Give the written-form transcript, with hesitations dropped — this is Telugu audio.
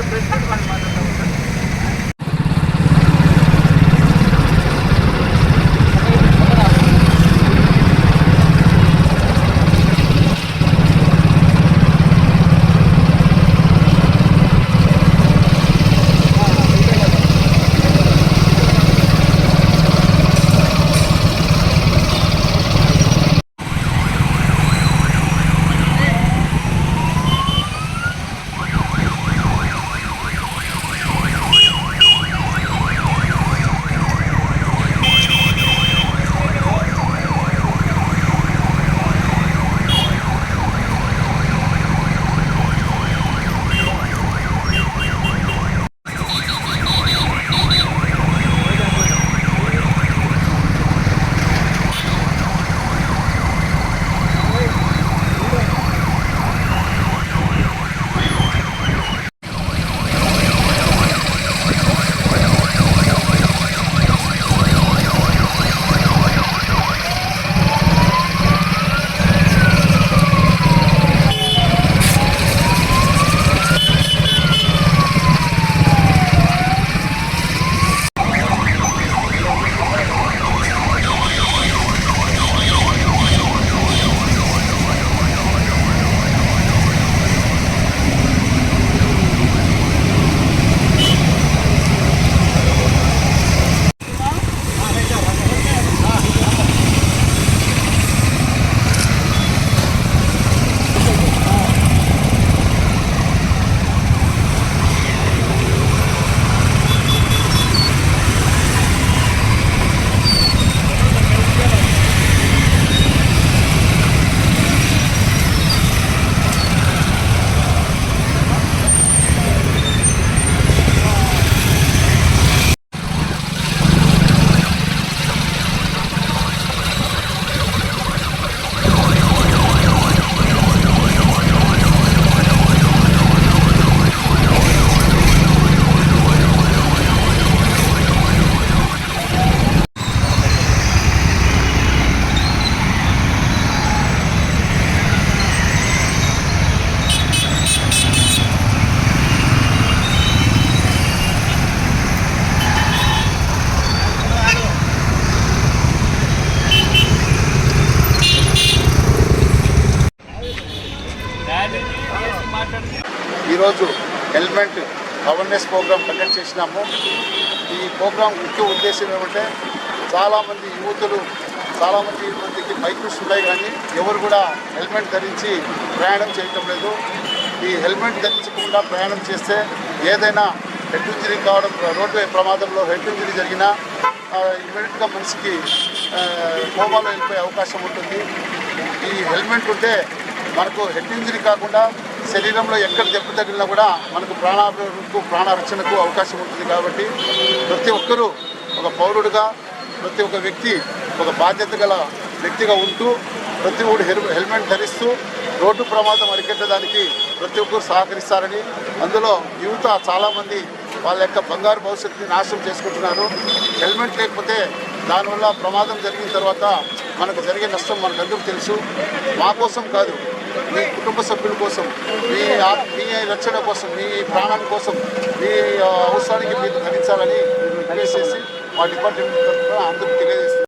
ప్రెసిడెంట్ వాళ్ళు మాట్లాడతాం. ఈరోజు హెల్మెట్ అవేర్నెస్ ప్రోగ్రాం కండక్ట్ చేసినాము. ఈ ప్రోగ్రాం ముఖ్య ఉద్దేశం ఏమంటే చాలామంది యువతులు చాలామందికి బైక్స్ ఉన్నాయి, కానీ ఎవరు కూడా హెల్మెట్ ధరించి ప్రయాణం చేయటం లేదు. ఈ హెల్మెట్ ధరించకుండా ప్రయాణం చేస్తే ఏదైనా హెడ్ ఇంజరీ కావడం, రోడ్డు ప్రమాదంలో హెడ్ ఇంజరీ జరిగినా ఇమీడియట్గా మనిషికి కోమాలో వెళ్ళిపోయే అవకాశం ఉంటుంది. ఈ హెల్మెట్ ఉంటే మనకు హెడ్ ఇంజరీ కాకుండా శరీరంలో ఎక్కడ దెబ్బ తగిలినా కూడా మనకు ప్రాణరక్షణకు అవకాశం ఉంటుంది. కాబట్టి ప్రతి ఒక్కరూ ఒక పౌరుడుగా, ప్రతి ఒక్క వ్యక్తి ఒక బాధ్యత గల వ్యక్తిగా ఉంటూ ప్రతి ఒక్కరు హెల్మెట్ ధరిస్తూ రోడ్డు ప్రమాదం అరికట్టడానికి ప్రతి ఒక్కరు సహకరిస్తారని, అందులో యువత చాలామంది వాళ్ళ యొక్క బంగారు భవిష్యత్తుని నాశనం చేసుకుంటున్నారు. హెల్మెట్ లేకపోతే దానివల్ల ప్రమాదం జరిగిన తర్వాత మనకు జరిగే నష్టం మనకందరికీ తెలుసు. మా కోసం కాదు, మీ కుటుంబ సభ్యుల కోసం, మీ రక్షణ కోసం, మీ ప్రాణం కోసం, మీ అవసరానికి మీరు ధరించాలని రిక్వెస్ట్ చేసి మా డిపార్ట్మెంట్ తరఫున అందరికీ తెలియజేస్తున్నాం.